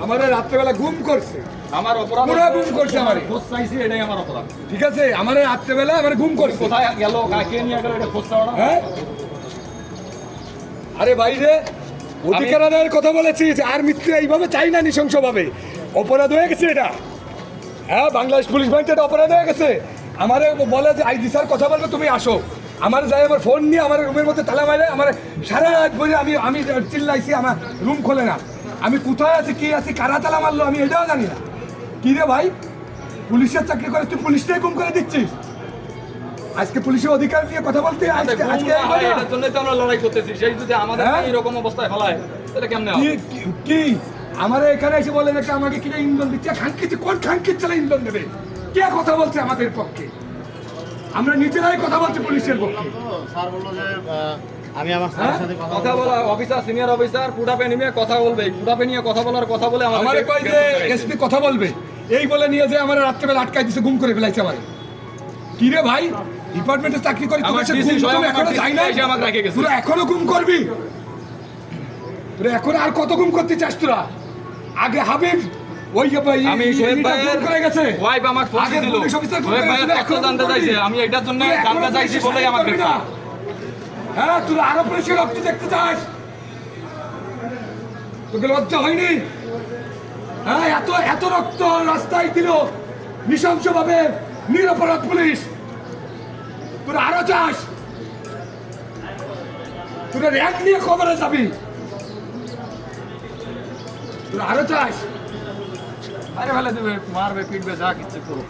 আমার রাত্রেবেলা গুম করছে, আমার অপরাধ পুরো গুম করছে আমার, খোঁজ চাইছি, এটাই আমার অপরাধ। ঠিক আছে? আমার রাত্রেবেলা আমার গুম করছে। কোথায় গেল, কাকে নিয়ে গেল, এটা খোঁজ চাওয়া না? হ্যাঁ, আরে ভাই রে, অধিকার আদায়ের কথা বলেছি, আর মৃত্যু এইভাবে চাই না, নৃশংসভাবে অপরাধ হয়ে গেছে এটা। হ্যাঁ, বাংলাদেশ পুলিশ বাহিনীতে এটা অপরাধ হয়ে গেছে। আমার বলে যে আইজি স্যার কথা বলবে, তুমি আসো। আমার যাই আমার ফোন নিয়ে আমার রুমের মধ্যে তালা মারে, আমার সারা রাত বলে আমি চিল্লাইছি, আমার রুম খোলে না। আমি কোথায় আছি, কি আছি, কারা তালা মারলো আমি এটাও জানি না। কি রে ভাই, পুলিশের চাকরি করে তুই পুলিশটাই গুম করে দিচ্ছিস। আজকে পুলিশের অধিকার নিয়ে কথা বলতে আজকে এটার জন্যই তো আমরা লড়াই করতেছি। সেই যদি আমাদের এরকম অবস্থায় ফেলায়, এটা কেমনে হবে? কি আমার এখানে এসে বলে যে আমাকে কিনা ইন্ধন দিচ্ছে, খানকিচ্ছে, কোন খানকির চালা ইন্ধন দেবে? কে কথা বলছে আমাদের পক্ষে? আমরা নিজেরাই কথা বলছি পুলিশের পক্ষে। স্যার বললো যে আমি আমার স্যারের সাথে কথা বলা অফিসার, সিনিয়র অফিসার পুটাপে নিয়ে কথা বলবে, পুটাপে নিয়ে কথা বলার কথা বলে আমারে কই যে এসপি কথা বলবে, এই বলে নিয়ে যে আমার রাত্রেবেলা আটকাই দিছে, গুম করে ফেলাইছে আমার। কি রে ভাই, ডিপার্টমেন্টে চাকরি করি, আমার তোর ডিসি স্বয়ং এখনো যাই না, এসে আমাকে রেখে গেছে। তোরা এখনো গুম করবি? তোরা এখন আর কত গুম করতে চাস তোরা? আগে হাবিব ওই আমি শোয়েব ভাইয়ের করে গেছে, ওয়াইফ আমার ফোন আগে দিছিল, পুলিশ অফিসার শোয়েব ভাইয়ের তথ্য জানতে চাইছে, আমি এটার জন্য জানতে চাইছি বলেই আমার গ্রেফতার। হ্যাঁ, তোরা আরো পুলিশের রক্ত দেখতে চাস? তোকে লজ্জা হয়নি? হ্যাঁ, এত এত রক্ত রাস্তায় দিল নৃশংসভাবে নিরপরাধ পুলিশ। তোরা আরো চাস? তোরা র্যাঙ্ক নিয়ে খবরে যাবি? তোরা আরো চাস? আরে ভালো দেবে, মারবে, পিটবে, যা কিছু করো।